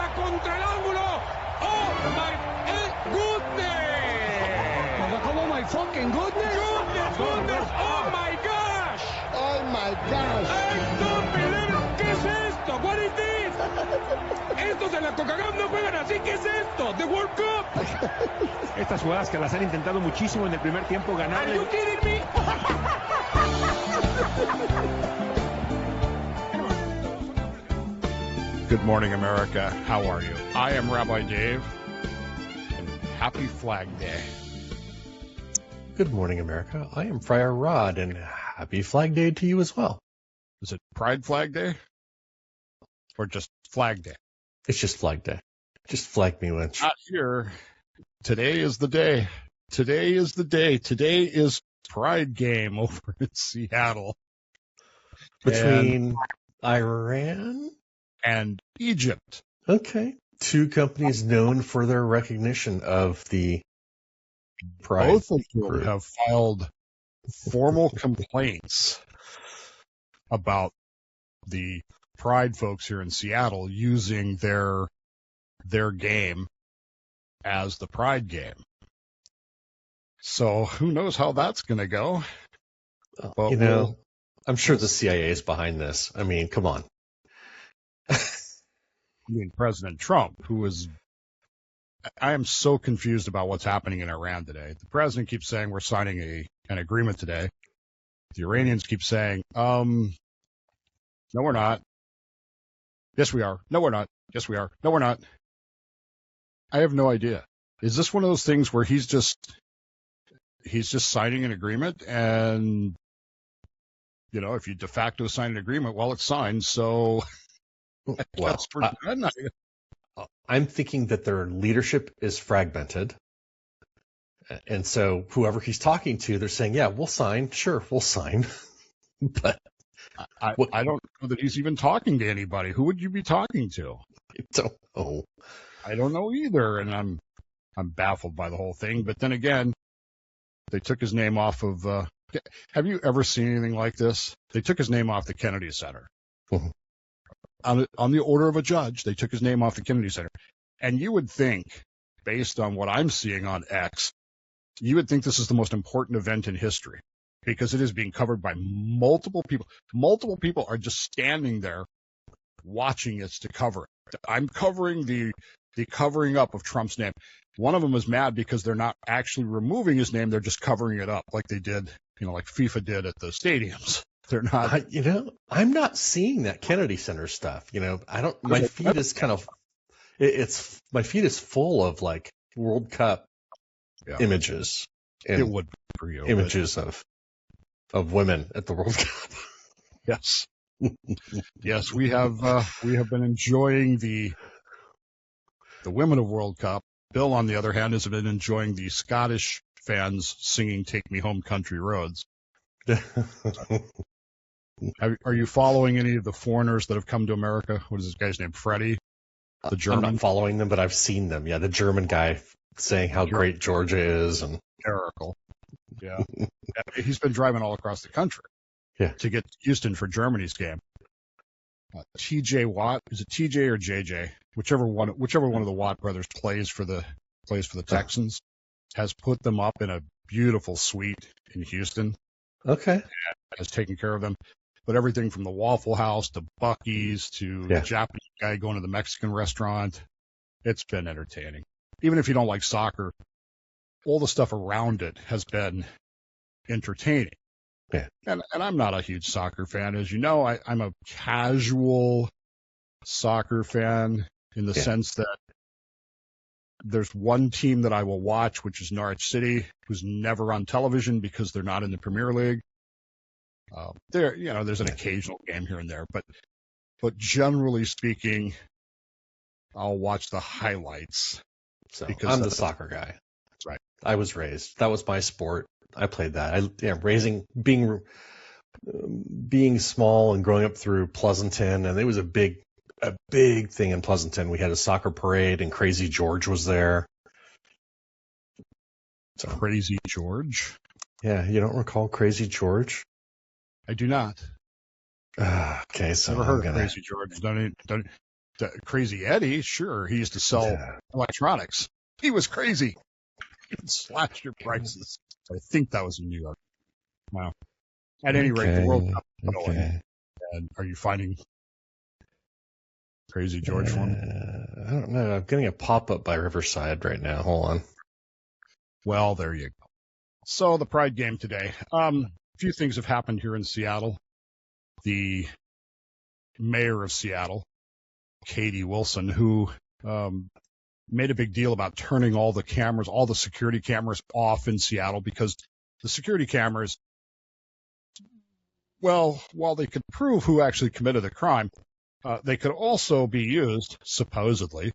va contra el ángulo. Oh my goodness. ¿Cómo my fucking goodness? Goodness. Oh my gosh. Oh my gosh. I don't believe it. ¿Qué es esto? What is this? Estos en la Coca-Cola no juegan así. ¿Qué es esto? The World Cup. Estas jugadas que las han intentado muchísimo en el primer tiempo ganar. Are you kidding me? Good morning, America. How are you? I am Rabbi Dave, and happy Flag Day. Good morning, America. I am Friar Rod, and happy Flag Day to you as well. Is it Pride Flag Day? Or just Flag Day? It's just Flag Day. Just flag me, Lynch. Not here. Today is the day. Today is the day. Today is Pride Game over in Seattle. Between Iran and Egypt. Okay. Two companies known for their recognition of the Pride. Both of them have filed formal complaints about the Pride folks here in Seattle using their game as the Pride game. So who knows how that's going to go? But I'm sure the CIA is behind this. I mean, come on. I mean, President Trump, I am so confused about what's happening in Iran today. The president keeps saying we're signing an agreement today. The Iranians keep saying, no, we're not. Yes, we are. No, we're not. Yes, we are. No, we're not. I have no idea. Is this one of those things where he's just signing an agreement and, if you de facto sign an agreement, well, it's signed, so well, I'm thinking that their leadership is fragmented. And so whoever he's talking to, they're saying, yeah, we'll sign. Sure, we'll sign. But I don't know that he's even talking to anybody. Who would you be talking to? I don't know. I don't know either. And I'm baffled by the whole thing. But then again, they took his name off of, have you ever seen anything like this? They took his name off the Kennedy Center. Mm-hmm. On the order of a judge, they took his name off the Kennedy Center. And you would think, based on what I'm seeing on X, you would think this is the most important event in history because it is being covered by multiple people. Multiple people are just standing there watching it to cover it. I'm covering the covering up of Trump's name. One of them is mad because they're not actually removing his name. They're just covering it up like they did, like FIFA did at the stadiums. They're not. I'm not seeing that Kennedy Center stuff. My feed is kind of, my feed is full of like World Cup images. And it would be for you. Images of women at the World Cup. Yes. Yes, we have been enjoying the women of World Cup. Bill, on the other hand, has been enjoying the Scottish fans singing "Take Me Home, Country Roads." Are you following any of the foreigners that have come to America? What is this guy's name? Freddie, the German? I'm not following them, but I've seen them. Yeah, the German guy saying how great Georgia is and hysterical. Yeah, he's been driving all across the country. Yeah, to get to Houston for Germany's game. T.J. Watt, is it T.J. or J.J.? Whichever one of the Watt brothers plays for the Texans, has put them up in a beautiful suite in Houston. Okay, and has taken care of them. But everything from the Waffle House to Buc-ee's to the Japanese guy going to the Mexican restaurant, it's been entertaining. Even if you don't like soccer, all the stuff around it has been entertaining. Yeah. And I'm not a huge soccer fan. As you know, I'm a casual soccer fan in the sense that there's one team that I will watch, which is Norwich City, who's never on television because they're not in the Premier League. There's an occasional game here and there, but generally speaking, I'll watch the highlights. So I'm the soccer guy. That's right. I was raised. That was my sport. I played that. Being small and growing up through Pleasanton, and it was a big thing in Pleasanton. We had a soccer parade, and Crazy George was there. So, Crazy George? Yeah, you don't recall Crazy George? I do not. Okay, so never heard of Crazy George. Crazy Eddie, sure, he used to sell electronics. He was crazy. He would slash your prices. I think that was in New York. Wow. At any rate, the World Cup is going. And are you finding Crazy George for me? I don't know. I'm getting a pop-up by Riverside right now. Hold on. Well, there you go. So the Pride game today. A few things have happened here in Seattle. The mayor of Seattle, Katie Wilson, who made a big deal about turning all the security cameras off in Seattle because the security cameras, well, while they could prove who actually committed the crime, they could also be used, supposedly,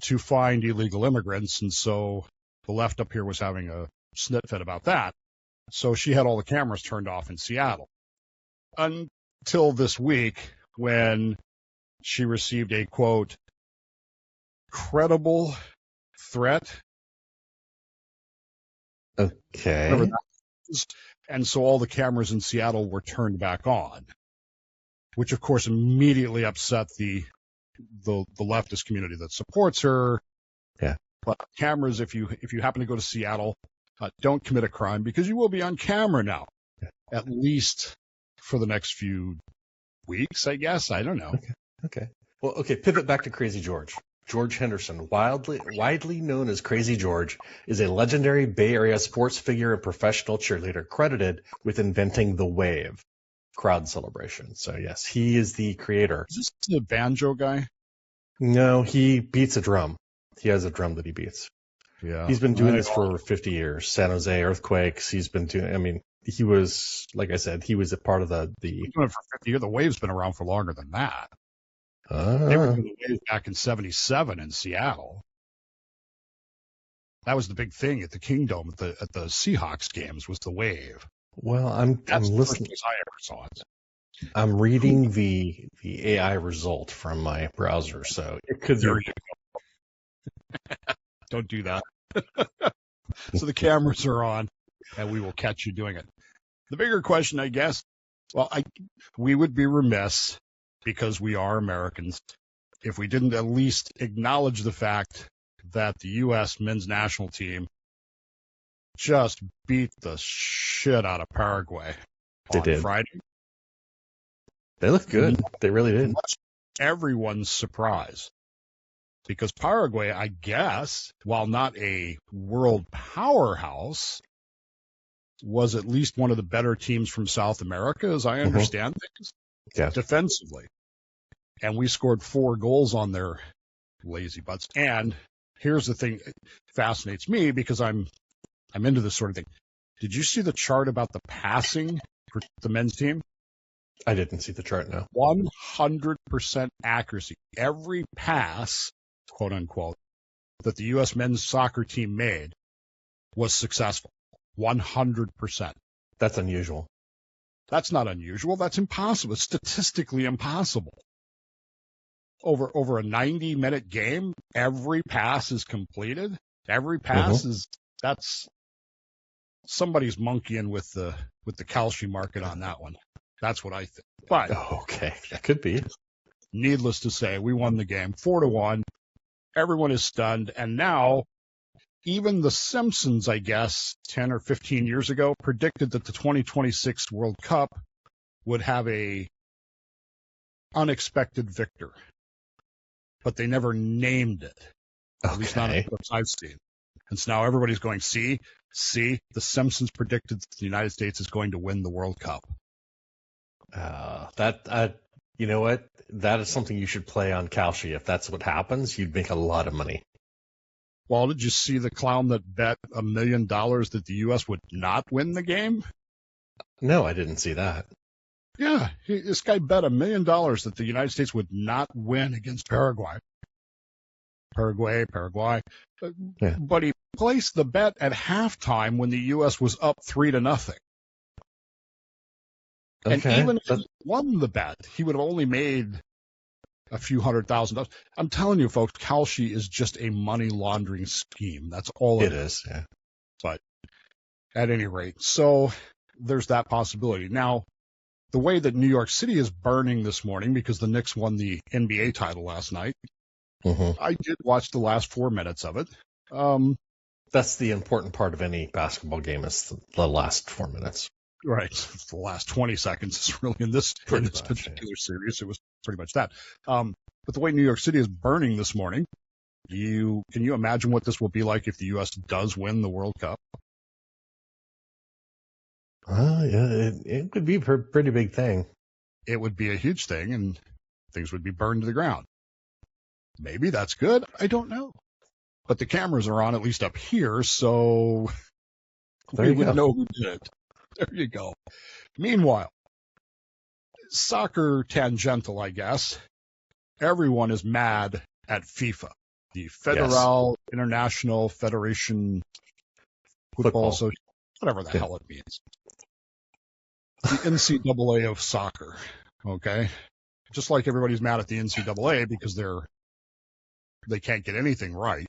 to find illegal immigrants. And so the left up here was having a snit fit about that. So she had all the cameras turned off in Seattle until this week when she received a, quote, credible threat. Okay. And so all the cameras in Seattle were turned back on, which of course immediately upset the leftist community that supports her. Yeah. But cameras, if you happen to go to Seattle, don't commit a crime because you will be on camera now, at least for the next few weeks, I guess. I don't know. Okay. Well, okay. Pivot back to Crazy George. George Henderson, widely known as Crazy George, is a legendary Bay Area sports figure and professional cheerleader credited with inventing the wave crowd celebration. So yes, he is the creator. Is this the banjo guy? No, he beats a drum. He has a drum that he beats. Yeah. He's been doing this for over 50 years. San Jose earthquakes. He's been doing, I mean, he was, like I said, he was a part of the. He's been doing it for 50 years. The wave's been around for longer than that. They were doing the wave back in '77 in Seattle. That was the big thing at the Kingdome at the Seahawks games was the wave. Well, I'm listening. I ever saw it. I'm reading the AI result from my browser, so it could be. Don't do that. So the cameras are on, and we will catch you doing it. The bigger question, I guess, we would be remiss, because we are Americans, if we didn't at least acknowledge the fact that the U.S. men's national team just beat the shit out of Paraguay on Friday. They looked good. They really did. Everyone's surprise. Because Paraguay, I guess, while not a world powerhouse, was at least one of the better teams from South America, as I understand things, defensively. And we scored 4 goals on their lazy butts. And here's the thing that fascinates me, because I'm into this sort of thing. Did you see the chart about the passing for the men's team? I didn't see the chart, no. 100% accuracy. Every pass, quote unquote, that the U.S. men's soccer team made was successful. 100%. That's unusual. That's not unusual. That's impossible. It's statistically impossible. Over a 90-minute game, every pass is completed. Every pass that's somebody's monkeying with the Kalshi market on that one. That's what I think. But okay, that could be. Needless to say, we won the game 4-1. Everyone is stunned, and now even The Simpsons, I guess, 10 or 15 years ago, predicted that the 2026 World Cup would have a unexpected victor. But they never named it. At least not in the clips I've seen. And so now everybody's going, see, The Simpsons predicted that the United States is going to win the World Cup. You know what? That is something you should play on Kalshi. If that's what happens, you'd make a lot of money. Well, did you see the clown that bet $1 million that the U.S. would not win the game? No, I didn't see that. Yeah, this guy bet $1 million that the United States would not win against Paraguay. Paraguay. Yeah. But he placed the bet at halftime when the U.S. was up 3-0. And even if he won the bet, he would have only made a few $100,000. I'm telling you, folks, Kalshi is just a money laundering scheme. That's all it is. Yeah. But at any rate, so there's that possibility. Now, the way that New York City is burning this morning because the Knicks won the NBA title last night. Mm-hmm. I did watch the last 4 minutes of it. That's the important part of any basketball game is the last 4 minutes. Right. The last 20 seconds is really in this particular series. It was pretty much that. But the way New York City is burning this morning, can you imagine what this will be like if the U.S. does win the World Cup? Yeah, it would be a pretty big thing. It would be a huge thing, and things would be burned to the ground. Maybe that's good. I don't know. But the cameras are on, at least up here, so we would know who did it. There you go. Meanwhile, soccer tangential, I guess. Everyone is mad at FIFA, the Federal International Federation Football Association, whatever the hell it means. The NCAA of soccer, okay? Just like everybody's mad at the NCAA because they can't get anything right,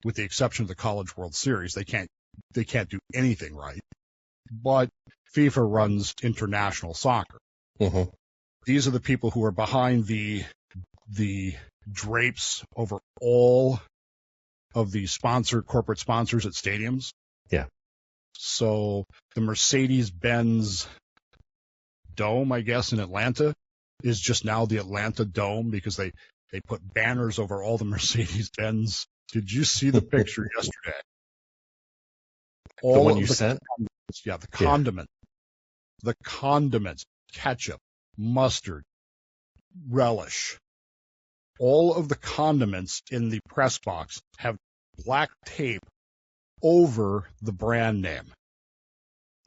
with the exception of the College World Series. They can't do anything right. But FIFA runs international soccer. Mm-hmm. These are the people who are behind the drapes over all of the corporate sponsors at stadiums. Yeah. So the Mercedes-Benz Dome, I guess, in Atlanta is just now the Atlanta Dome because they put banners over all the Mercedes-Benz. Did you see the picture yesterday? The one you sent? Yeah, the condiment. The condiments, ketchup, mustard, relish. All of the condiments in the press box have black tape over the brand name.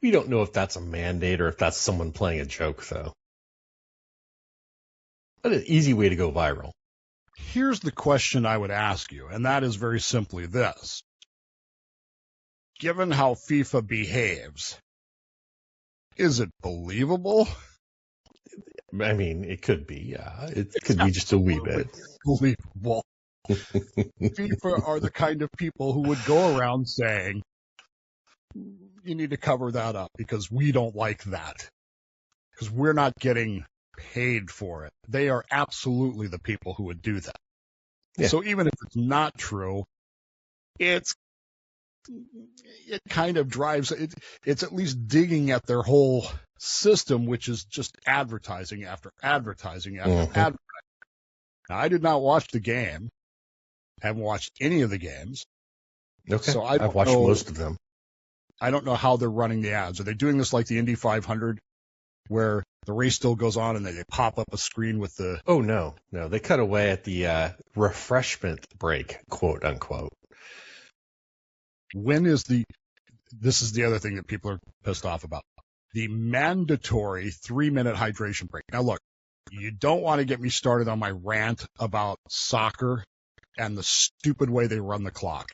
We don't know if that's a mandate or if that's someone playing a joke, though. What an easy way to go viral. Here's the question I would ask you, and that is very simply this. Given how FIFA behaves, is it believable? I mean, it could be, yeah. It could be just a wee bit. Believable. FIFA are the kind of people who would go around saying, you need to cover that up because we don't like that. Because we're not getting paid for it. They are absolutely the people who would do that. Yeah. So even if it's not true, it kind of drives it. It's at least digging at their whole system, which is just advertising after advertising after advertising. Now, I did not watch the game. Haven't watched any of the games. Okay. So I've watched most of them. I don't know how they're running the ads. Are they doing this like the Indy 500, where the race still goes on and they pop up a screen with the... Oh, no. They cut away at the refreshment break, quote unquote. When is this is the other thing that people are pissed off about. The mandatory 3-minute hydration break. Now, look, you don't want to get me started on my rant about soccer and the stupid way they run the clock.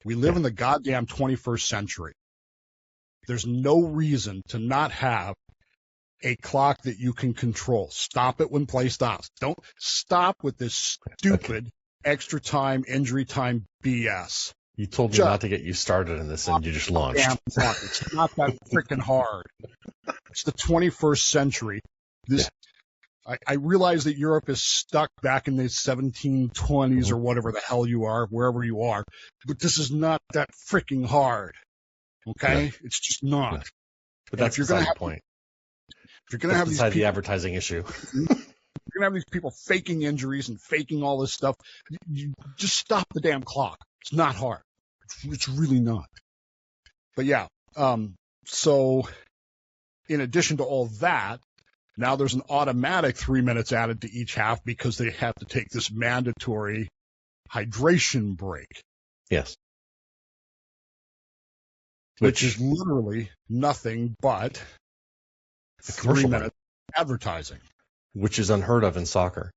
We live in the goddamn 21st century. There's no reason to not have a clock that you can control. Stop it when play stops. Don't stop with this stupid extra time, injury time BS. You told me not to get you started in this, and you just launched. It's not that freaking hard. It's the 21st century. I realize that Europe is stuck back in the 1720s or whatever the hell you are, wherever you are, but this is not that freaking hard. Okay? Yeah. It's just not. Yeah. But that's beside the point. If you're going to have these people, the advertising issue. You're going to have these people faking injuries and faking all this stuff. You just stop the damn clock. It's not hard. It's really not. But yeah, so in addition to all that, now there's an automatic 3 minutes added to each half because they have to take this mandatory hydration break. Yes. Which is literally nothing but 3 minutes advertising. Which is unheard of in soccer.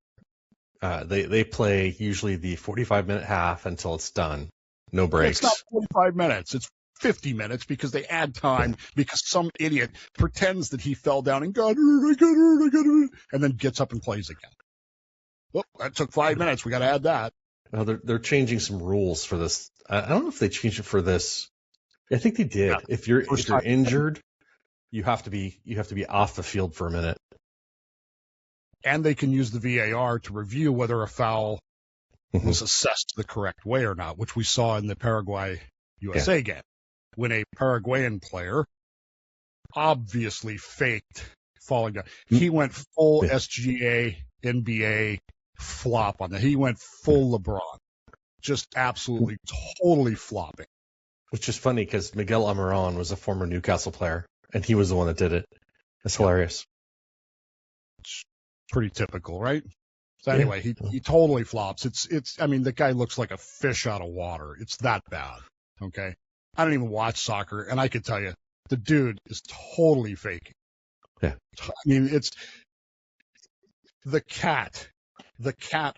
They play usually the 45-minute half until it's done. No breaks. It's not 45 minutes. It's 50 minutes because they add time because some idiot pretends that he fell down and got hurt, and then gets up and plays again. Well, that took 5 minutes. We got to add that. No, they're changing some rules for this. I don't know if they changed it for this. I think they did. Yeah. If you're injured, You have to be off the field for a minute. And they can use the VAR to review whether a foul was assessed the correct way or not, which we saw in the Paraguay-USA game, when a Paraguayan player obviously faked falling down. He went full SGA, NBA flop on that. He went full LeBron. Just absolutely, totally flopping. Which is funny because Miguel Almiron was a former Newcastle player, and he was the one that did it. That's hilarious. It's pretty typical, right? So anyway, he totally flops. I mean, the guy looks like a fish out of water. It's that bad. Okay. I don't even watch soccer, and I can tell you, the dude is totally faking. Yeah. I mean, it's the cat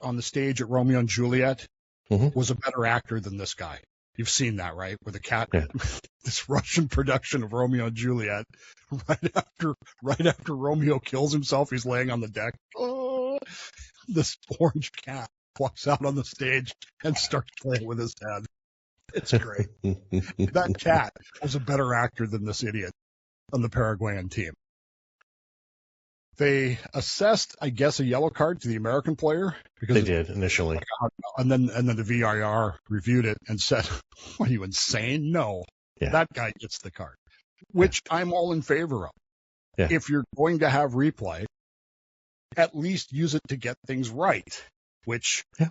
on the stage at Romeo and Juliet was a better actor than this guy. You've seen that, right? Where the cat, this Russian production of Romeo and Juliet, right after Romeo kills himself, he's laying on the deck. Oh, this orange cat walks out on the stage and starts playing with his head. It's great. That cat was a better actor than this idiot on the Paraguayan team. They assessed, I guess, a yellow card to the American player because they did initially, and then the VAR reviewed it and said, "Are you insane? No, that guy gets the card," which I'm all in favor of. Yeah. If you're going to have replay, at least use it to get things right, which the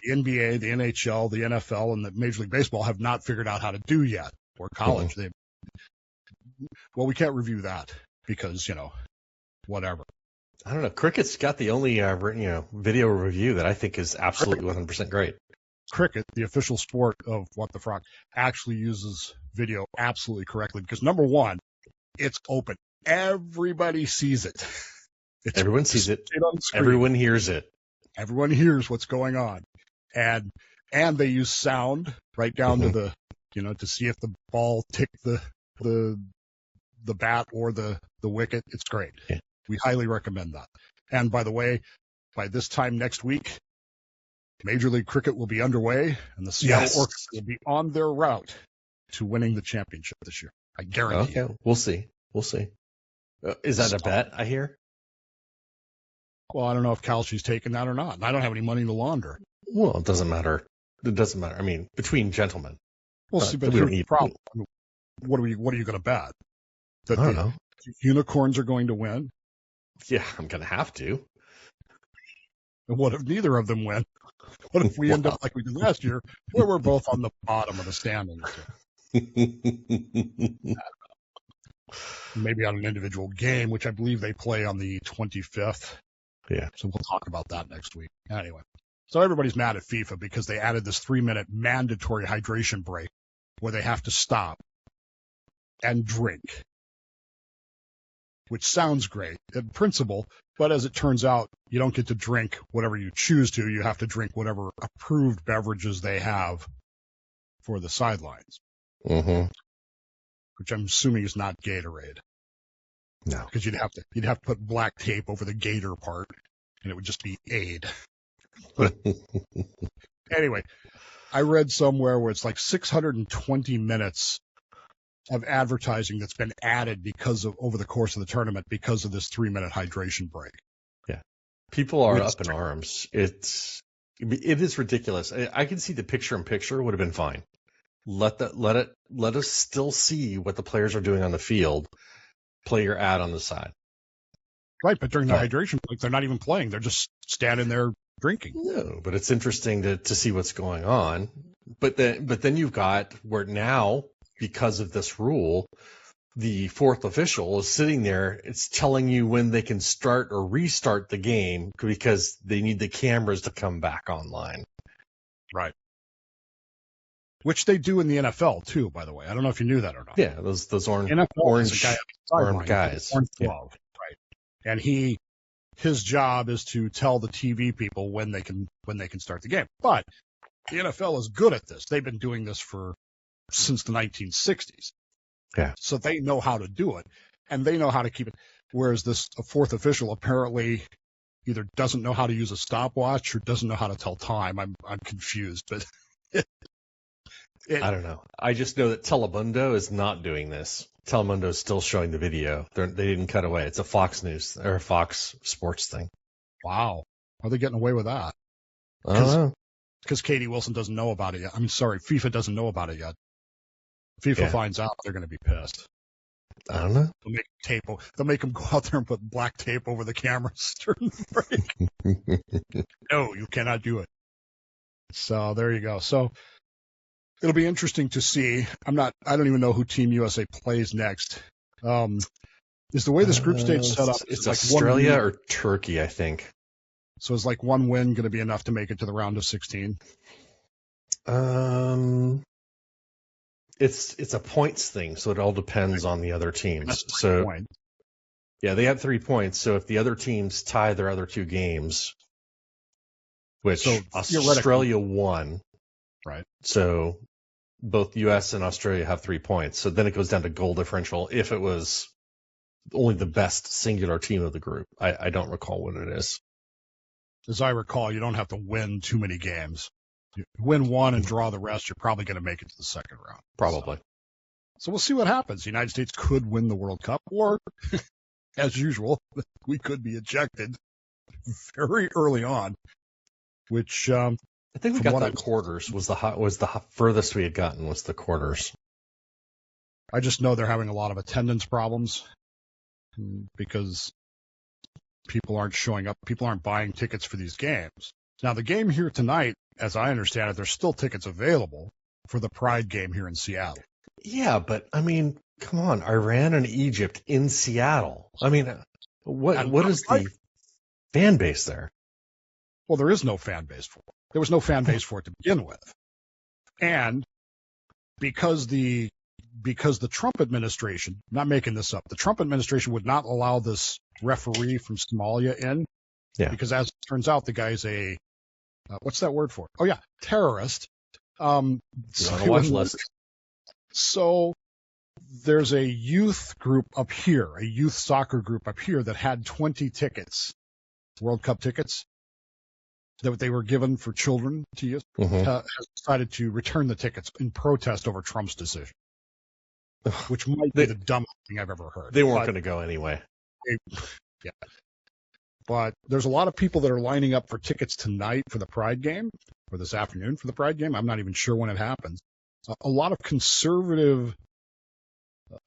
NBA, the NHL, the NFL, and the Major League Baseball have not figured out how to do yet, or college. Well, we can't review that because whatever. I don't know. Cricket's got the only video review that I think is absolutely 100% great. Cricket, the official sport of What the Frock, actually uses video absolutely correctly because, number one, it's open. Everybody sees it. Everyone sees it. Everyone hears it. Everyone hears what's going on. And they use sound right down to the, to see if the ball ticked the bat or the wicket. It's great. Yeah. We highly recommend that. And by the way, by this time next week, Major League Cricket will be underway, and the Seattle Orcas will be on their route to winning the championship this year. I guarantee you. We'll see. Is that a bet, I hear? Well, I don't know if Kalshi's taking that or not. And I don't have any money to launder. Well, it doesn't matter. I mean, between gentlemen. Well, see, but here's the problem. What are you going to bet? That I don't know. Unicorns are going to win? Yeah, I'm going to have to. And what if neither of them win? What if we end up like we did last year, where we're both on the bottom of the standings? Maybe on an individual game, which I believe they play on the 25th. Yeah. So we'll talk about that next week. Anyway, so everybody's mad at FIFA because they added this 3-minute mandatory hydration break where they have to stop and drink, which sounds great in principle, but as it turns out, you don't get to drink whatever you choose to. You have to drink whatever approved beverages they have for the sidelines, which I'm assuming is not Gatorade. No, because you'd have to put black tape over the Gator part, and it would just be Aid. But anyway, I read somewhere where it's like 620 minutes of advertising that's been added over the course of the tournament because of this 3-minute hydration break. Yeah, people are up in arms. It is ridiculous. I can see the picture-in-picture would have been fine. Let us still see what the players are doing on the field. Play your ad on the side. Right, but during the hydration break, they're not even playing. They're just standing there drinking. No, but it's interesting to see what's going on. But then you've got where now, because of this rule, the fourth official is sitting there. It's telling you when they can start or restart the game because they need the cameras to come back online. Right. Which they do in the NFL too, by the way. I don't know if you knew that or not. Yeah, those orange guys. Orange glove, right. And his job is to tell the TV people when they can start the game. But the NFL is good at this. They've been doing this since the 1960s. Yeah. So they know how to do it, and they know how to keep it. Whereas a fourth official apparently either doesn't know how to use a stopwatch or doesn't know how to tell time. I'm confused, but I don't know. I just know that Telemundo is not doing this. Telemundo is still showing the video. They didn't cut away. It's a Fox News or a Fox Sports thing. Wow. How are they getting away with that? I don't know. Because Katie Wilson doesn't know about it yet. I'm sorry, FIFA doesn't know about it yet. FIFA finds out, they're going to be pissed. I don't know. They'll make them go out there and put black tape over the cameras during the break. No, you cannot do it. So there you go. So it'll be interesting to see. I don't even know who Team USA plays next. Is the way this group stage set up? It's like Australia or Turkey, I think. So is like one win going to be enough to make it to the round of 16? It's a points thing, so it all depends on the other teams. So yeah, they have 3 points. So if the other teams tie their other 2 games, which Australia won, right? So both U.S. and Australia have 3 points. So then it goes down to goal differential. If it was only the best singular team of the group, I don't recall what it is. As I recall, you don't have to win too many games. You win one and draw the rest, you're probably going to make it to the second round. Probably. So we'll see what happens. The United States could win the World Cup, or, as usual, we could be ejected very early on, which I think we got the quarters. Was the furthest we had gotten was the quarters. I just know they're having a lot of attendance problems because people aren't showing up. People aren't buying tickets for these games. Now, the game here tonight, as I understand it, there's still tickets available for the Pride game here in Seattle. Yeah, but, I mean, come on, Iran and Egypt in Seattle. I mean, what is the fan base there? Well, there is no fan base for it. There was no fan base for it to begin with. And because the Trump administration, not making this up, the Trump administration would not allow this referee from Somalia in. Yeah. Because as it turns out, the guy's a, what's that word for it? Oh, yeah, terrorist. On a watch list. So there's a youth group up here, a youth soccer group up here that had 20 tickets, World Cup tickets, that they were given for children to use, has decided to return the tickets in protest over Trump's decision, which might be the dumbest thing I've ever heard. They weren't going to go anyway. Yeah. But there's a lot of people that are lining up for tickets tonight for the Pride game, or this afternoon for the Pride game. I'm not even sure when it happens. A lot of conservative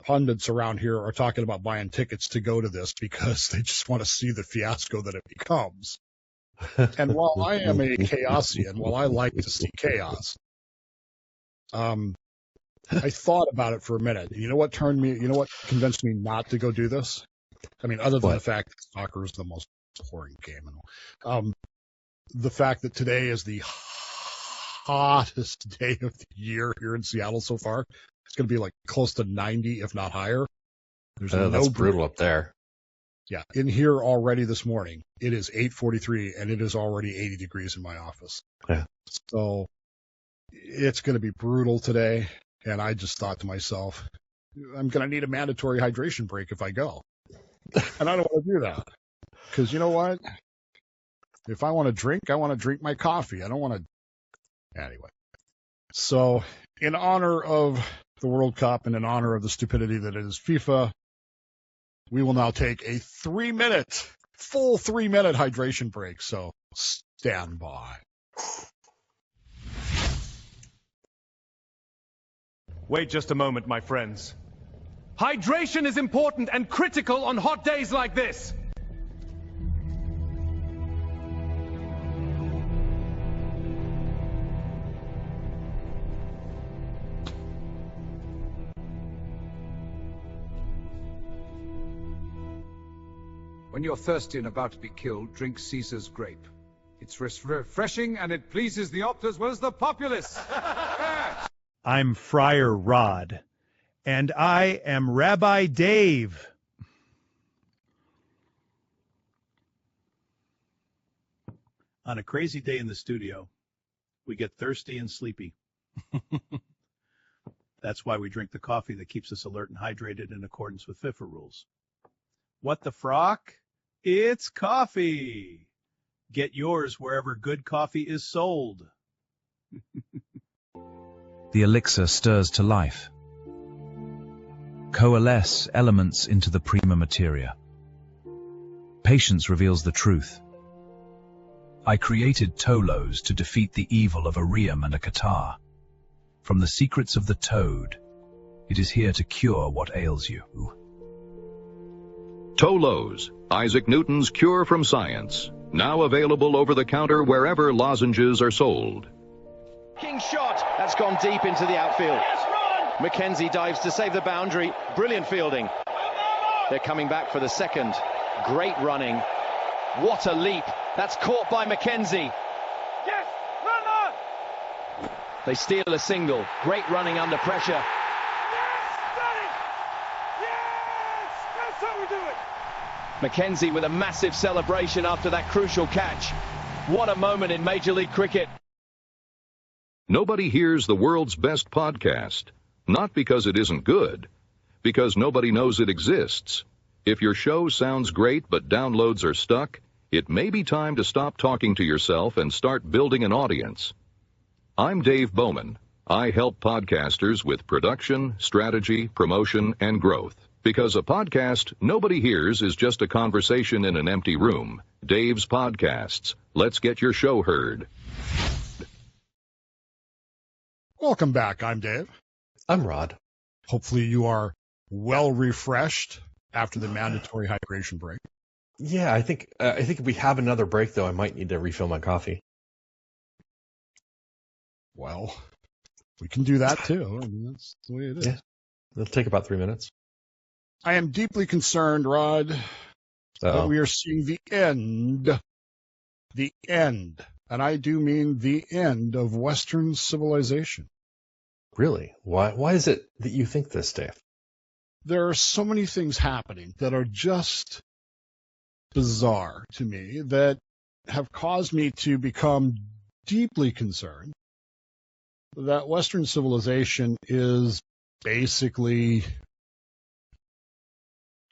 pundits around here are talking about buying tickets to go to this because they just want to see the fiasco that it becomes. And while I am a chaosian, while I like to see chaos, I thought about it for a minute. You know what convinced me not to go do this? I mean, other than the fact that soccer is the most boring game. The fact that today is the hottest day of the year here in Seattle so far. It's going to be like close to 90, if not higher. That's brutal up there. Yeah, in here already this morning, it is 8:43, and it is already 80 degrees in my office. Yeah. So it's going to be brutal today, and I just thought to myself, I'm going to need a mandatory hydration break if I go. And I don't want to do that. Because you know what? If I want to drink, I want to drink my coffee. I don't want to... Anyway. So, in honor of the World Cup and in honor of the stupidity that is FIFA, we will now take a full 3-minute hydration break. So, stand by. Wait just a moment, my friends. Hydration is important and critical on hot days like this. When you're thirsty and about to be killed, drink Caesar's grape. It's refreshing and it pleases the opt as well as the populace. I'm Friar Rod, and I am Rabbi Dave. On a crazy day in the studio, we get thirsty and sleepy. That's why we drink the coffee that keeps us alert and hydrated in accordance with FIFA rules. What the Frock? It's coffee. Get yours wherever good coffee is sold. the elixir stirs to life. Coalesce elements into the prima materia. Patience reveals the truth. I created Tolos to defeat the evil of a Riem and a Qatar. From the secrets of the toad, it is here to cure what ails you. Tolos, Isaac Newton's cure from science. Now available over the counter wherever lozenges are sold. King shot. That's gone deep into the outfield. Mackenzie dives to save the boundary. Brilliant fielding. They're coming back for the second. Great running. What a leap. That's caught by Mackenzie. Yes, run on! They steal a single. Great running under pressure. Yes, got it! Yes! That's how we do it! Mackenzie with a massive celebration after that crucial catch. What a moment in Major League Cricket. Nobody hears the world's best podcast. Not because it isn't good, because nobody knows it exists. If your show sounds great but downloads are stuck, it may be time to stop talking to yourself and start building an audience. I'm Dave Bowman. I help podcasters with production, strategy, promotion, and growth. Because a podcast nobody hears is just a conversation in an empty room. Dave's Podcasts. Let's get your show heard. Welcome back. I'm Dave. I'm Rod. Hopefully you are well refreshed after the mandatory hydration break. Yeah, I think if we have another break, though, I might need to refill my coffee. Well, we can do that too. I mean, that's the way it is. Yeah, it'll take about 3 minutes. I am deeply concerned, Rod, that we are seeing the end, and I do mean the end of Western civilization. Really? Why is it that you think this, Dave? There are so many things happening that are just bizarre to me that have caused me to become deeply concerned that Western civilization is basically,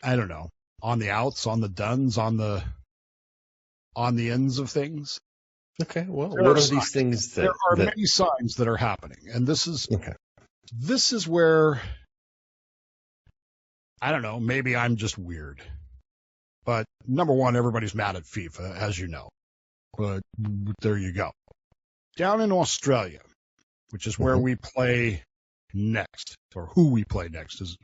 I don't know, on the outs, on the dones, on the ends of things. Okay, well, what are these things that... There are many signs that are happening, and this is where, I don't know, maybe I'm just weird. But number one, everybody's mad at FIFA, as you know. But there you go. Down in Australia, which is where we play next, or who we play next is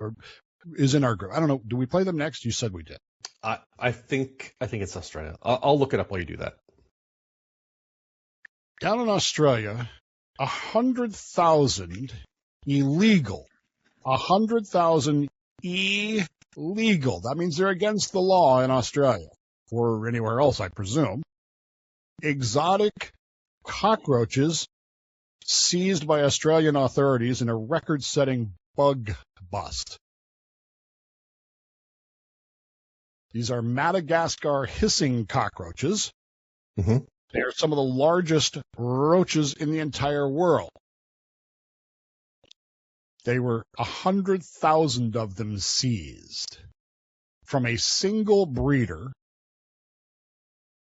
in our group. I don't know. Do we play them next? You said we did. I think it's Australia. I'll look it up while you do that. Down in Australia, 100,000 illegal. 100,000 illegal. That means they're against the law in Australia, or anywhere else, I presume. Exotic cockroaches seized by Australian authorities in a record-setting bug bust. These are Madagascar hissing cockroaches. Mm-hmm. They are some of the largest roaches in the entire world. They were 100,000 of them seized from a single breeder,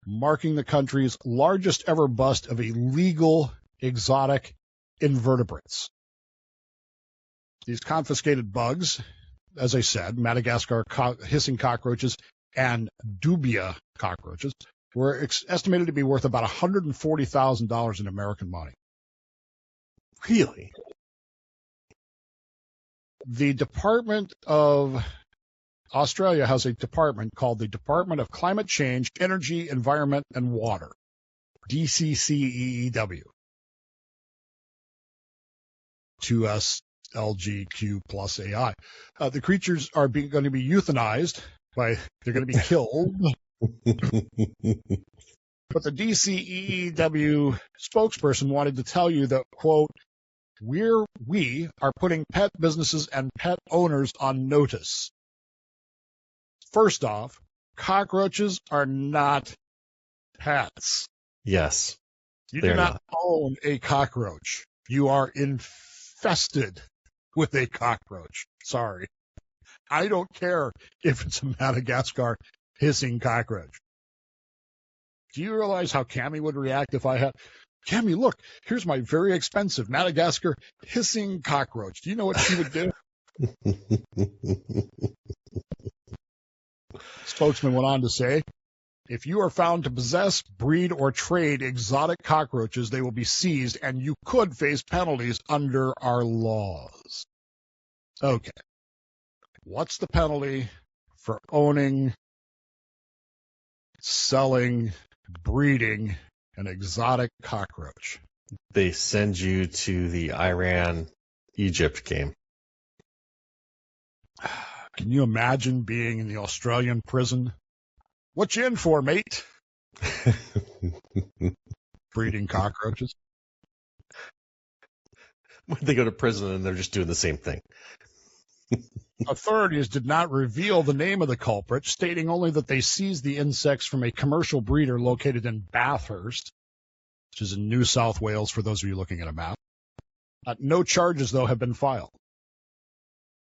marking the country's largest ever bust of illegal exotic invertebrates. These confiscated bugs, as I said, Madagascar hissing cockroaches and dubia cockroaches, were estimated to be worth about $140,000 in American money. Really? The Department of Australia has a department called the Department of Climate Change, Energy, Environment, and Water, DCCEEW. 2SLGQ plus AI. The creatures are going to be euthanized they're going to be killed. But the DCEEW spokesperson wanted to tell you that, quote, we are putting pet businesses and pet owners on notice. First off, cockroaches are not pets. Yes. You do not own a cockroach. You are infested with a cockroach. Sorry. I don't care if it's a Madagascar hissing cockroach. Do you realize how Cammie would react if I had... Cammy, look, here's my very expensive Madagascar hissing cockroach. Do you know what she would do? Spokesman went on to say, if you are found to possess, breed, or trade exotic cockroaches, they will be seized, and you could face penalties under our laws. Okay. What's the penalty for owning, selling, breeding an exotic cockroach? They send you to the Iran-Egypt game. Can you imagine being in the Australian prison? What you in for, mate? Breeding cockroaches. They go to prison and they're just doing the same thing. Authorities did not reveal the name of the culprit, stating only that they seized the insects from a commercial breeder located in Bathurst, which is in New South Wales, for those of you looking at a map. No charges, though, have been filed.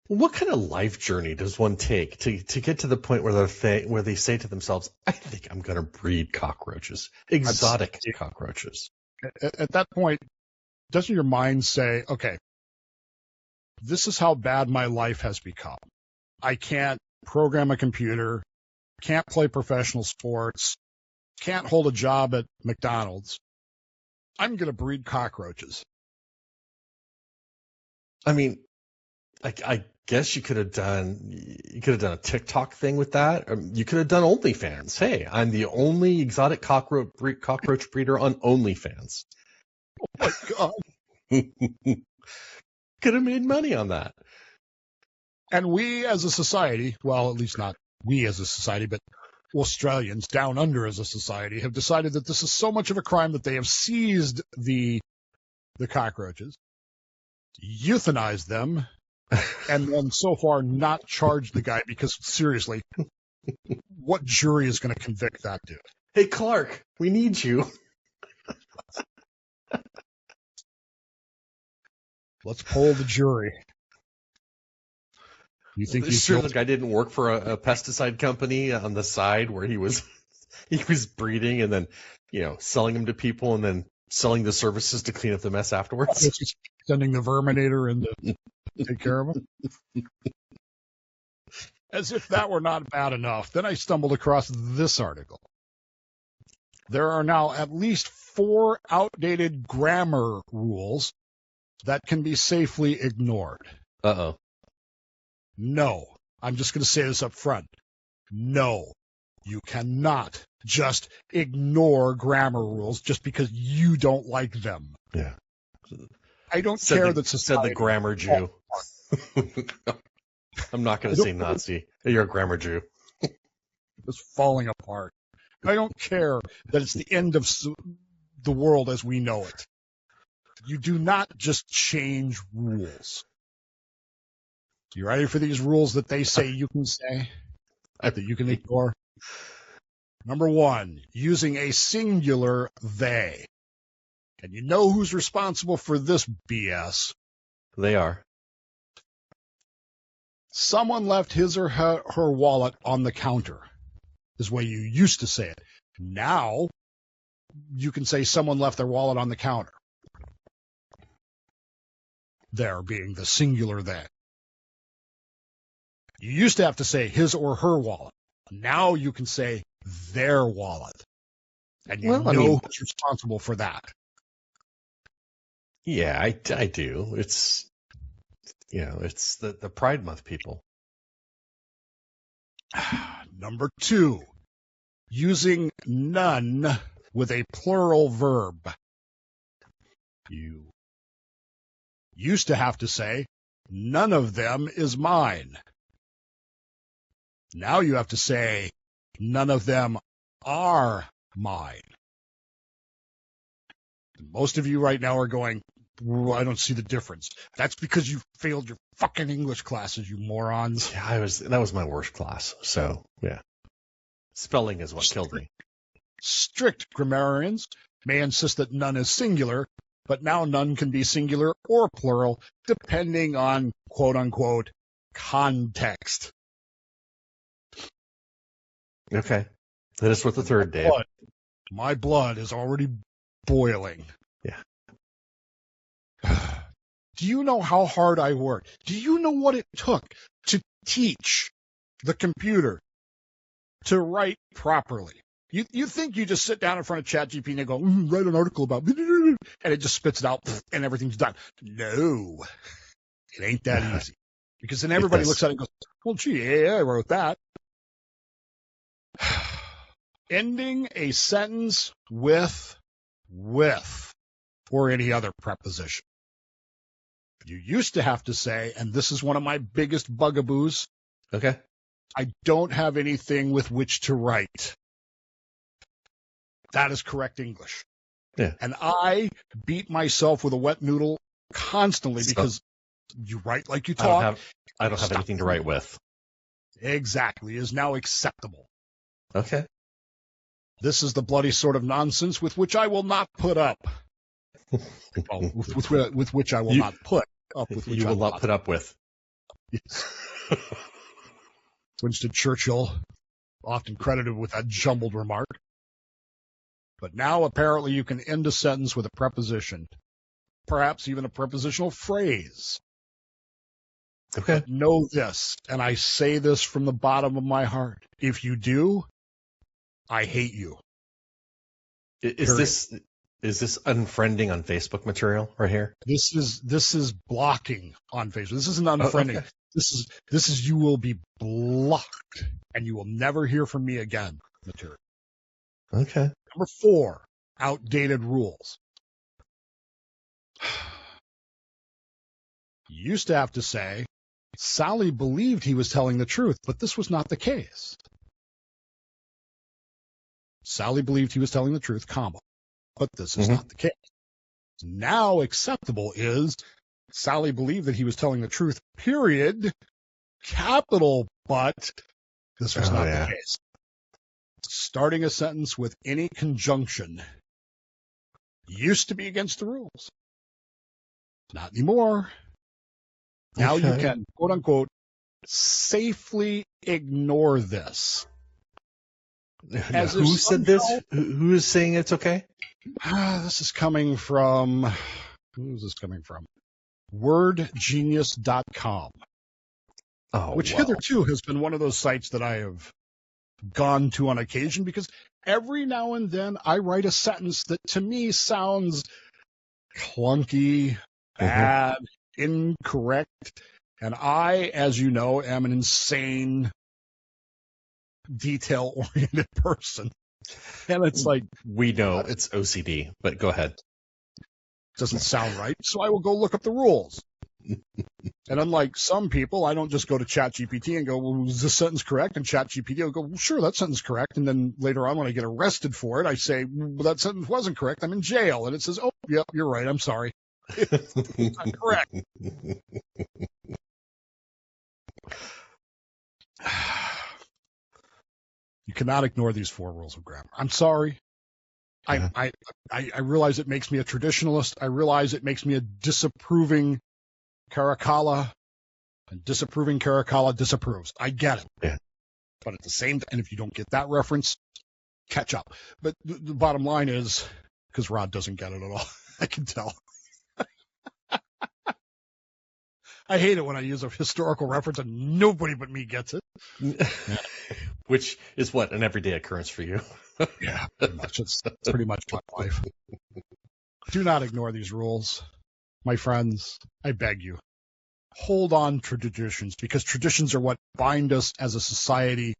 What kind of life journey does one take to get to the point where they say to themselves, I think I'm going to breed cockroaches, exotic cockroaches? At that point, doesn't your mind say, okay, this is how bad my life has become. I can't program a computer, can't play professional sports, can't hold a job at McDonald's. I'm going to breed cockroaches. I mean, I guess you could have done a TikTok thing with that. You could have done OnlyFans. Hey, I'm the only exotic cockroach breeder on OnlyFans. Oh my God. Could have made money on that. And we as a society, well, at least not we as a society, but Australians down under as a society have decided that this is so much of a crime that they have seized the cockroaches, euthanized them, and then so far not charged the guy because, seriously, what jury is going to convict that dude? Hey, Clark, we need you. Let's poll the jury. You think he's sure the guy didn't work for a pesticide company on the side where he was breeding and then, selling them to people and then selling the services to clean up the mess afterwards? Sending the Verminator in to take care of him? As if that were not bad enough, then I stumbled across this article. There are now at least 4 outdated grammar rules that can be safely ignored. Uh-oh. No. I'm just going to say this up front. No. You cannot just ignore grammar rules just because you don't like them. Yeah. I don't care that society... Said the grammar Jew. I'm not going to say Nazi. You're a grammar Jew. It's falling apart. I don't care that it's the end of the world as we know it. You do not just change rules. You ready for these rules that they say you can say? That you can ignore? Number 1, using a singular they. And you know who's responsible for this BS? They are. Someone left his or her wallet on the counter, is the way you used to say it. Now, you can say someone left their wallet on the counter. There being the singular they. You used to have to say his or her wallet. Now you can say their wallet. And you know who's responsible for that. Yeah, I do. It's, it's the Pride Month people. Number 2, using none with a plural verb. You used to have to say, none of them is mine. Now you have to say, none of them are mine. Most of you right now are going, I don't see the difference. That's because you failed your fucking English classes, you morons. Yeah, that was my worst class. So, yeah. Spelling is what killed me. Strict grammarians may insist that none is singular, but now none can be singular or plural, depending on quote-unquote context. Okay. Hit us with the third, Dave. My blood is already boiling. Yeah. Do you know how hard I worked? Do you know what it took to teach the computer to write properly? You think you just sit down in front of ChatGPT and go, write an article about, and it just spits it out and everything's done. No, it ain't that easy. Because then everybody looks at it and goes, well, gee, yeah, I wrote that. Ending a sentence with, or any other preposition. You used to have to say, and this is one of my biggest bugaboos. Okay. I don't have anything with which to write. That is correct English. Yeah. And I beat myself with a wet noodle constantly because you write like you talk. I don't have anything to write with. Exactly. Is now acceptable. Okay. This is the bloody sort of nonsense with which I will not put up. with which I will not put up with. Which you will not put up with. Yes. Winston Churchill, often credited with that jumbled remark. But now apparently you can end a sentence with a preposition, perhaps even a prepositional phrase. Okay. But know this, and I say this from the bottom of my heart. If you do, I hate you. Is this unfriending on Facebook material right here? This is blocking on Facebook. This isn't unfriending. Okay. This is you will be blocked and you will never hear from me again material. Okay. Number 4, outdated rules. You used to have to say, Sally believed he was telling the truth, but this was not the case. Sally believed he was telling the truth, comma, but this is not the case. Now acceptable is Sally believed that he was telling the truth, period, capital, but this was not the case. Starting a sentence with any conjunction used to be against the rules. Not anymore. Now you can, quote unquote, safely ignore this. Who said this? Who is saying it's okay? This is coming from, who is this coming from? WordGenius.com. Which hitherto has been one of those sites that I have gone to on occasion because every now and then I write a sentence that to me sounds clunky, bad, incorrect, and I, as you know, am an insane, detail-oriented person. And it's like... We know it's OCD, but go ahead. Doesn't sound right, so I will go look up the rules. And unlike some people, I don't just go to ChatGPT and go, well, is this sentence correct? And ChatGPT will go, well, sure, that sentence is correct. And then later on, when I get arrested for it, I say, well, that sentence wasn't correct. I'm in jail. And it says, oh, yep, you're right. I'm sorry. It's not correct. You cannot ignore these 4 rules of grammar. I'm sorry. I realize it makes me a traditionalist. I realize it makes me a disapproving Caracalla, and disapproving Caracalla disapproves. I get it. Yeah. But at the same time, and if you don't get that reference, catch up. But the bottom line is, because Rod doesn't get it at all, I can tell. I hate it when I use a historical reference and nobody but me gets it. Which is what, an everyday occurrence for you? Yeah, pretty much. It's pretty much my life. Do not ignore these rules. My friends, I beg you. Hold on to traditions, because traditions are what bind us as a society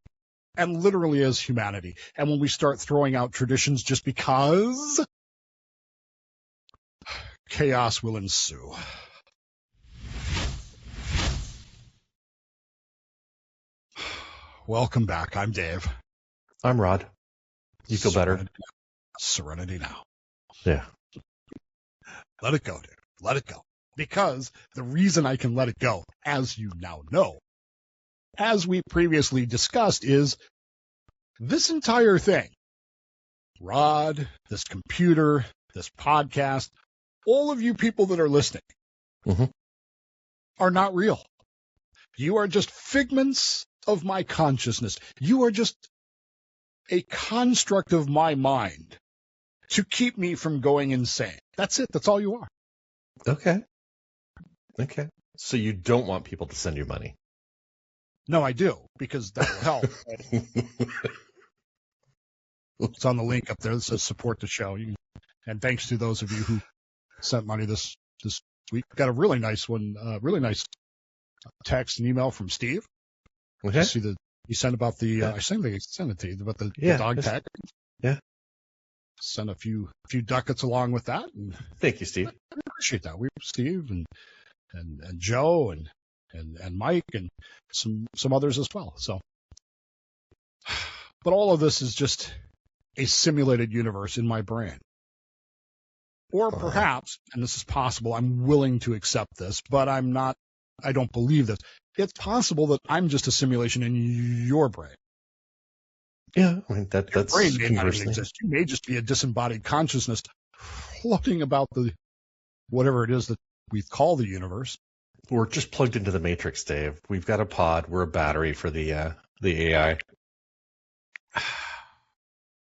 and literally as humanity. And when we start throwing out traditions just because, chaos will ensue. Welcome back. I'm Dave. I'm Rod. You feel better? Serenity now. Yeah. Let it go, dude. Let it go. Because the reason I can let it go, as you now know, as we previously discussed, is this entire thing, Rod, this computer, this podcast, all of you people that are listening are not real. You are just figments of my consciousness. You are just a construct of my mind to keep me from going insane. That's it. That's all you are. Okay. So you don't want people to send you money? No, I do, because that will help. It's on the link up there that says support the show. And thanks to those of you who sent money this week. Got a really nice one, really nice text and email from Steve. Okay. See he sent about the, I sent it to you, about the dog tag. Yeah. Sent a few ducats along with that. And thank you, Steve. I appreciate that. Steve and Joe and Mike and some others as well. So, but all of this is just a simulated universe in my brain. Or perhaps, and this is possible, I'm willing to accept this, but I don't believe this. It's possible that I'm just a simulation in your brain. Yeah, I mean, that's your brain may not even exist. You may just be a disembodied consciousness floating about the whatever it is that we call the universe. We're just plugged into the Matrix, Dave. We've got a pod. We're a battery for the AI.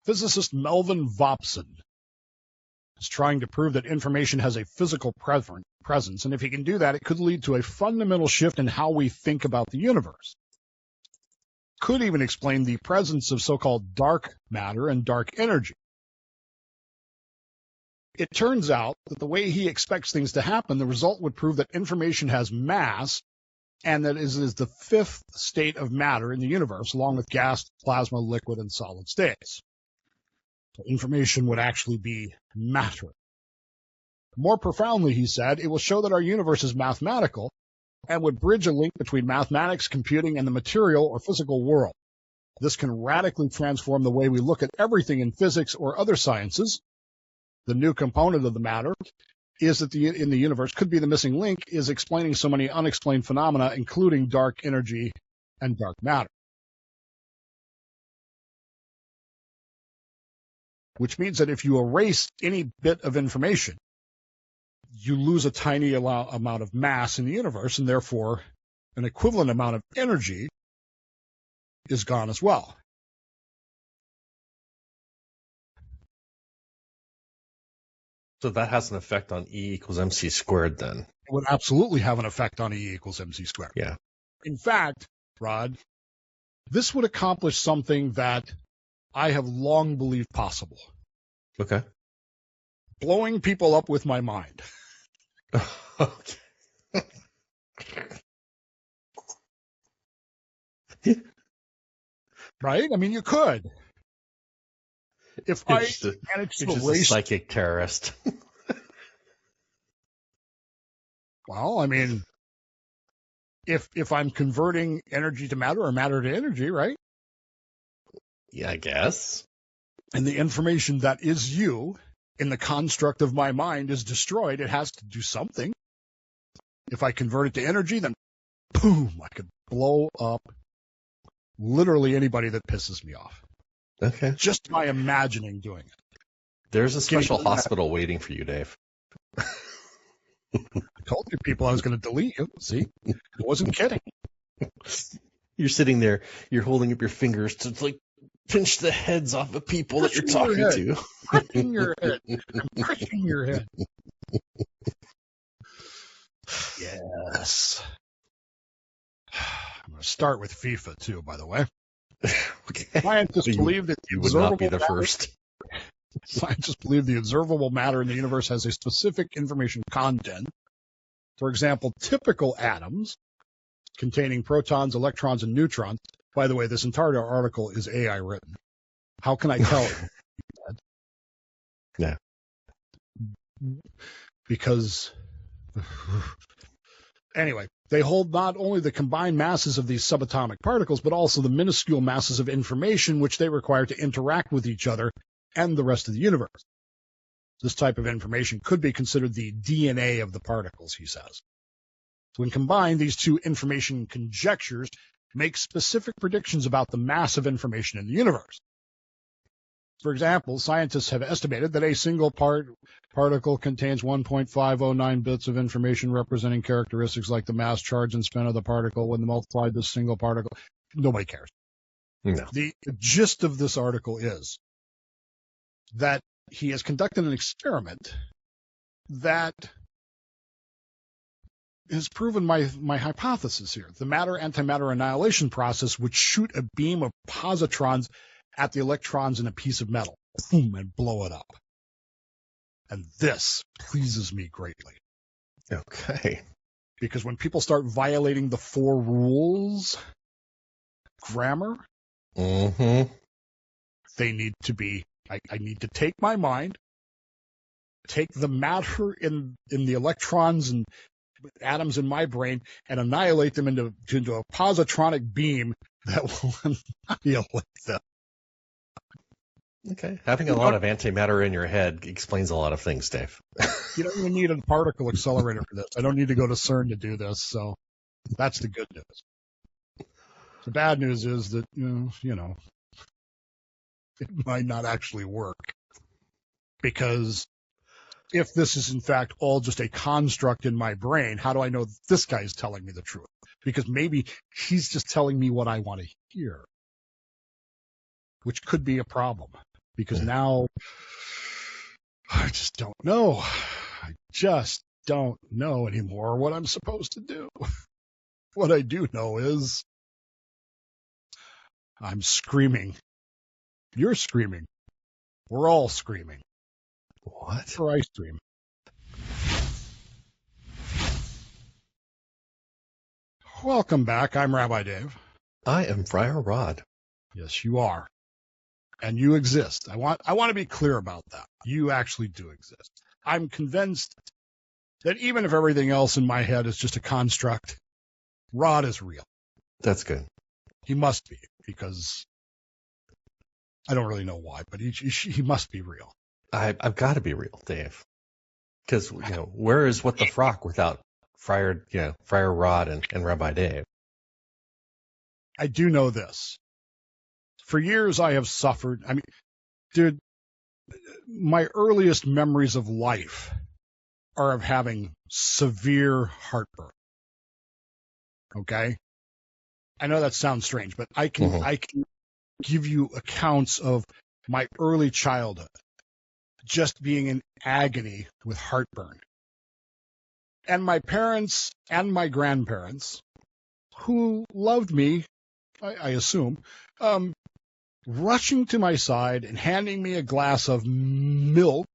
Physicist Melvin Vopson is trying to prove that information has a physical presence, and if he can do that, it could lead to a fundamental shift in how we think about the universe. Could even explain the presence of so-called dark matter and dark energy. It turns out that the way he expects things to happen, the result would prove that information has mass, and that it is the fifth state of matter in the universe, along with gas, plasma, liquid, and solid states. So information would actually be matter. More profoundly, he said, it will show that our universe is mathematical and would bridge a link between mathematics, computing, and the material or physical world. This can radically transform the way we look at everything in physics or other sciences. The new component of the matter is that in the universe could be the missing link is explaining so many unexplained phenomena, including dark energy and dark matter. Which means that if you erase any bit of information, you lose a tiny amount of mass in the universe, and therefore an equivalent amount of energy is gone as well. So that has an effect on E equals MC squared then? It would absolutely have an effect on E equals MC squared. Yeah. In fact, Rod, this would accomplish something that I have long believed possible. Okay. Blowing people up with my mind. Okay. Right? I mean, you could. If I managed to erase... a psychic terrorist. Well, I mean, if I'm converting energy to matter or matter to energy, right? Yeah, I guess. And the information that is you in the construct of my mind is destroyed, it has to do something. If I convert it to energy, then boom, I could blow up literally anybody that pisses me off. Okay. Just by imagining doing it. There's a special hospital waiting for you, Dave. I told you people I was going to delete you. See? I wasn't kidding. You're sitting there, you're holding up your fingers to like pinch the heads off of people that you're talking to. Crushing your head. I'm crushing your head. Yes. I'm going to start with FIFA too, by the way. Okay. Scientists believe that you would not be the first. Scientists believe the observable matter in the universe has a specific information content. For example, typical atoms containing protons, electrons, and neutrons. By the way, this entire article is AI written. How can I tell? Yeah. Because anyway, they hold not only the combined masses of these subatomic particles, but also the minuscule masses of information which they require to interact with each other and the rest of the universe. This type of information could be considered the DNA of the particles, he says. When combined, these two information conjectures make specific predictions about the mass of information in the universe. For example, scientists have estimated that a single particle contains 1.509 bits of information representing characteristics like the mass, charge, and spin of the particle. When multiplied this single particle, nobody cares. No. The gist of this article is that he has conducted an experiment that has proven my hypothesis here. The matter-antimatter annihilation process would shoot a beam of positrons at the electrons in a piece of metal, boom, and blow it up. And this pleases me greatly. Okay. Because when people start violating the 4 rules, grammar, Mm-hmm. they need to be, I need to take my mind, take the matter in the electrons and atoms in my brain and annihilate them into a positronic beam that will annihilate them. Okay. Having a lot of antimatter in your head explains a lot of things, Dave. You don't even need a particle accelerator for this. I don't need to go to CERN to do this, so that's the good news. The bad news is that, it might not actually work. Because if this is in fact all just a construct in my brain, how do I know this guy is telling me the truth? Because maybe he's just telling me what I want to hear, which could be a problem. Because now I just don't know. I just don't know anymore what I'm supposed to do. What I do know is I'm screaming. You're screaming. We're all screaming. What? For ice cream. Welcome back. I'm Rabbi Dave. I am Friar Rod. Yes, you are. And you exist. I want to be clear about that. You actually do exist. I'm convinced that even if everything else in my head is just a construct, Rod is real. That's good. He must be, because I don't really know why, but he must be real. I've got to be real, Dave. Because, where is What the Frock without Friar Rod and Rabbi Dave? I do know this. For years, I have suffered. I mean, dude, my earliest memories of life are of having severe heartburn. Okay? I know that sounds strange, but I can give you accounts of my early childhood just being in agony with heartburn. And my parents and my grandparents, who loved me, I assume, rushing to my side and handing me a glass of milk,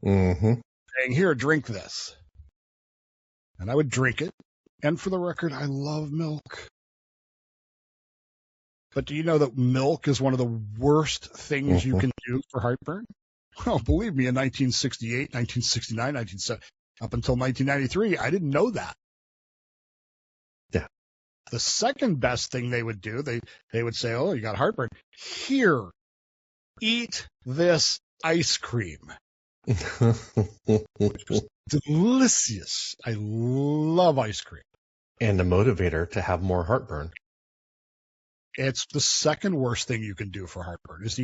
saying, "Here, drink this." And I would drink it. And for the record, I love milk. But do you know that milk is one of the worst things you can do for heartburn? Well, believe me, in 1968, 1969, 1970, up until 1993, I didn't know that. Yeah. The second best thing they would do, they would say, "Oh, you got heartburn. Here, eat this ice cream." Which was delicious. I love ice cream. And a motivator to have more heartburn. It's the second worst thing you can do for heartburn. Is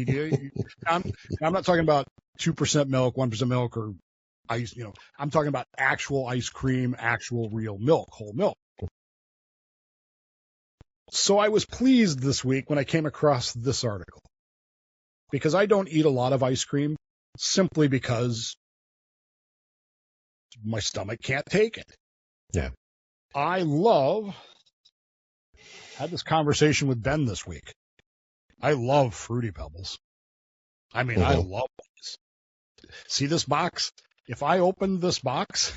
I'm not talking about 2% milk, 1% milk, or ice. I'm talking about actual ice cream, actual real milk, whole milk. So I was pleased this week when I came across this article, because I don't eat a lot of ice cream simply because my stomach can't take it. Yeah. Had this conversation with Ben this week. I love Fruity Pebbles. I mean, I love these. See this box? If I opened this box,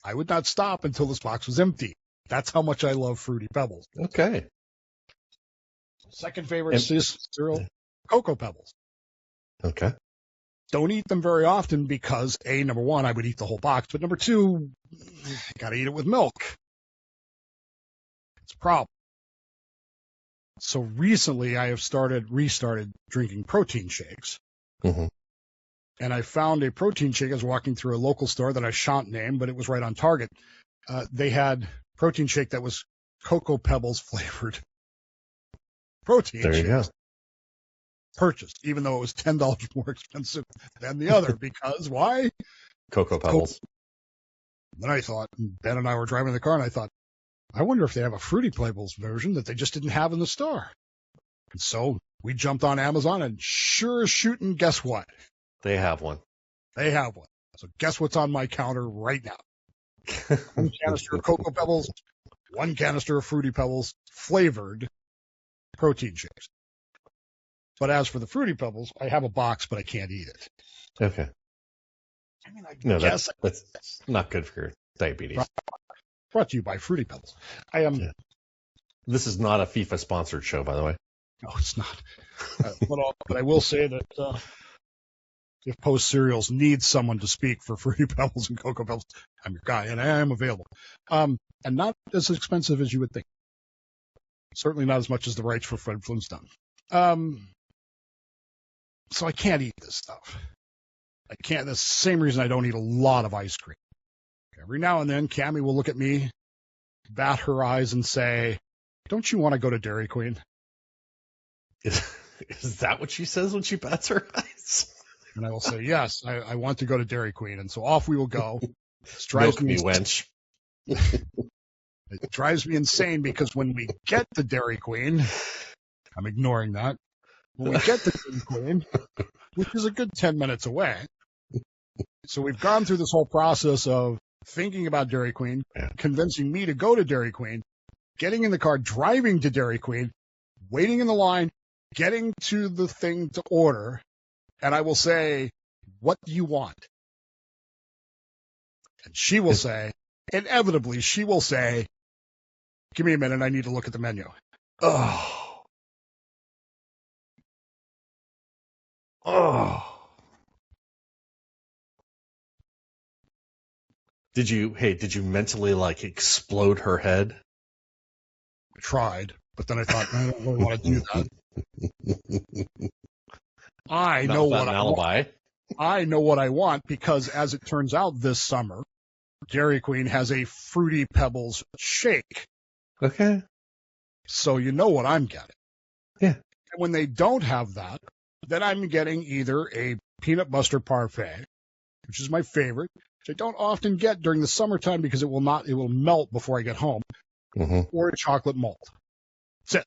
I would not stop until this box was empty. That's how much I love Fruity Pebbles. Okay. Second favorite cereal, Cocoa Pebbles. Okay. Don't eat them very often because, number one, I would eat the whole box, but number two, gotta eat it with milk. It's a problem. So recently I have restarted drinking protein shakes. Mm-hmm. And I found a protein shake. I was walking through a local store that I shan't name, but it was right on target. They had protein shake that was Cocoa Pebbles flavored protein shake. There you go. Purchased, even though it was $10 more expensive than the other. Because why? Cocoa Pebbles. Then I thought, Ben and I were driving in the car, and I thought, I wonder if they have a Fruity Pebbles version that they just didn't have in the store. And so we jumped on Amazon, and sure as shooting, guess what? They have one. They have one. So guess what's on my counter right now? 1 canister of Cocoa Pebbles, 1 canister of Fruity Pebbles, flavored protein shakes. But as for the Fruity Pebbles, I have a box, but I can't eat it. Okay. I mean, that's not good for your diabetes. Brought to you by Fruity Pebbles. Yeah. This is not a FIFA sponsored show, by the way. No, it's not. But I will say that if Post Cereals needs someone to speak for Fruity Pebbles and Cocoa Pebbles, I'm your guy, and I am available. And not as expensive as you would think. Certainly not as much as the rights for Fred Flintstone. So I can't eat this stuff. I can't. That's the same reason I don't eat a lot of ice cream. Every now and then, Cammie will look at me, bat her eyes, and say, "Don't you want to go to Dairy Queen?" Is that what she says when she bats her eyes? And I will say, "Yes, I want to go to Dairy Queen." And so off we will go. Milk me, wench. It drives me insane because when we get to Dairy Queen, I'm ignoring that. When we get to Dairy Queen, which is a good 10 minutes away, so we've gone through this whole process of thinking about Dairy Queen, convincing me to go to Dairy Queen, getting in the car, driving to Dairy Queen, waiting in the line, getting to the thing to order, and I will say, "What do you want?" And she will say, inevitably, she will say, "Give me a minute, I need to look at the menu." Oh. Did you mentally explode her head? I tried, but then I thought, I don't really want to do that. I know what I want because, as it turns out this summer, Dairy Queen has a Fruity Pebbles shake. Okay. So you know what I'm getting. Yeah. And when they don't have that, then I'm getting either a peanut butter parfait, which is my favorite, which I don't often get during the summertime because it will melt before I get home, or a chocolate malt. That's it.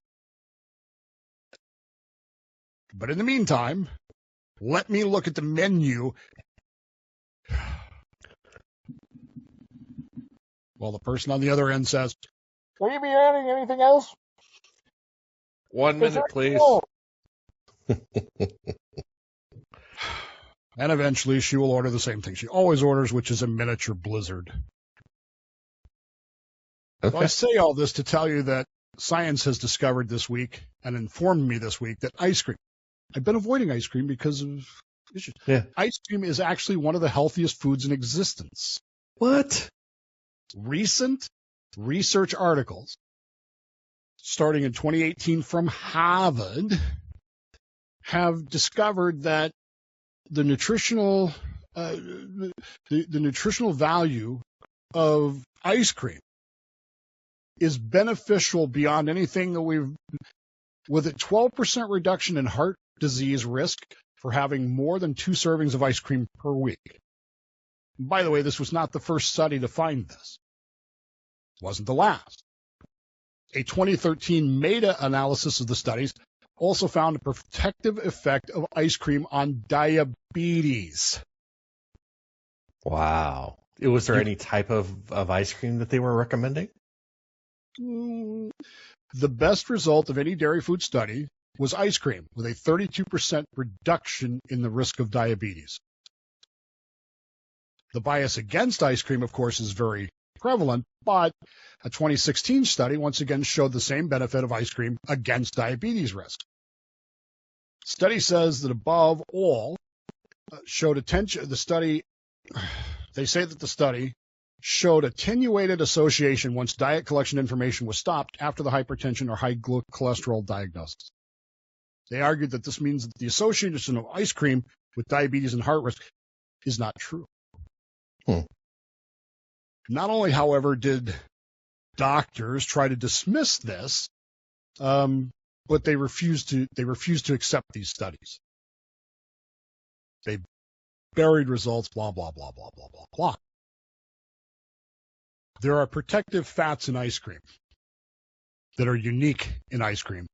But in the meantime, let me look at the menu. Well, the person on the other end says, "Will you be adding anything else?" 1 minute, please. And eventually she will order the same thing she always orders, which is a miniature blizzard. Okay. So I say all this to tell you that science has discovered this week and informed me this week that ice cream, I've been avoiding ice cream because of issues. Yeah. Ice cream is actually one of the healthiest foods in existence. What? Recent research articles, starting in 2018 from Harvard, have discovered that the nutritional value of ice cream is beneficial beyond anything that with a 12% reduction in heart disease risk for having more than 2 servings of ice cream per week. By the way, this was not the first study to find this. It wasn't the last. A 2013 meta-analysis of the studies also found a protective effect of ice cream on diabetes. Wow. Was there any type of ice cream that they were recommending? The best result of any dairy food study was ice cream, with a 32% reduction in the risk of diabetes. The bias against ice cream, of course, is very prevalent, but a 2016 study once again showed the same benefit of ice cream against diabetes risk. Study says that above all, showed attention. They say that the study showed attenuated association once diet collection information was stopped after the hypertension or high cholesterol diagnosis. They argued that this means that the association of ice cream with diabetes and heart risk is not true. Not only, however, did doctors try to dismiss this, but they refused to accept these studies. They buried results, blah, blah, blah, blah, blah, blah, blah. There are protective fats in ice cream that are unique in ice cream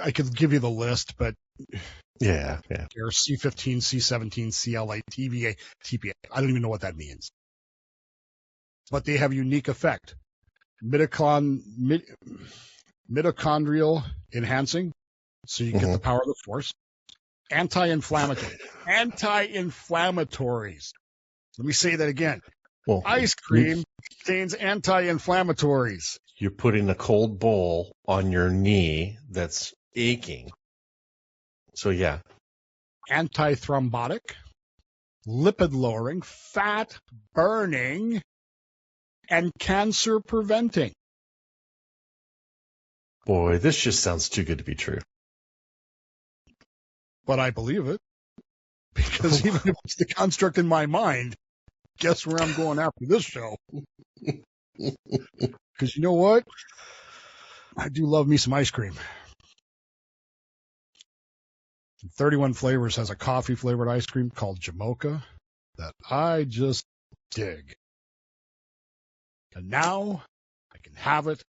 I could give you the list, but yeah. There's C15, C17, CLA, TVA, TPA. I don't even know what that means. But they have unique effect. Mitochondrial enhancing, so you get the power of the force. Anti-inflammatory. Anti-inflammatories. Let me say that again. Well, ice cream contains anti-inflammatories. You're putting a cold bowl on your knee that's aching. So, yeah. Anti-thrombotic, lipid-lowering, fat-burning, and cancer-preventing. Boy, this just sounds too good to be true. But I believe it. Because even if it's the construct in my mind, guess where I'm going after this show? Because you know what? I do love me some ice cream. 31 Flavors has a coffee-flavored ice cream called Jamocha that I just dig. And now I can have it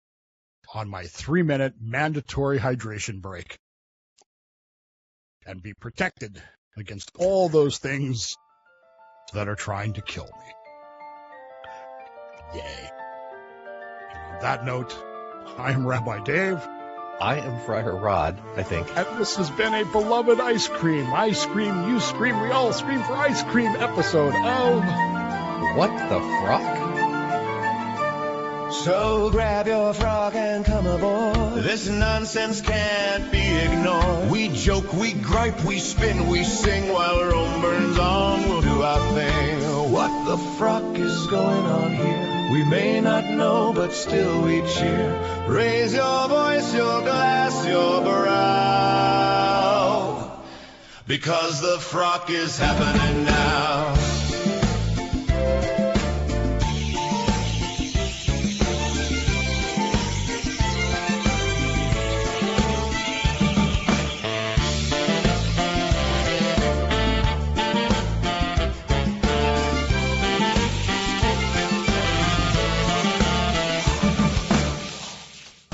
on my 3-minute mandatory hydration break and be protected against all those things that are trying to kill me. Yay. And on that note, I am Rabbi Dave. I am Friar Rod, I think. And this has been a beloved ice cream, you scream, we all scream for ice cream episode of What the Frock? So grab your frog and come aboard. This nonsense can't be ignored. We joke, we gripe, we spin, we sing while Rome burns on. We'll do our thing. What the frock is going on here? We may not know, but still we cheer. Raise your voice, your glass, your brow, because the frock is happening now.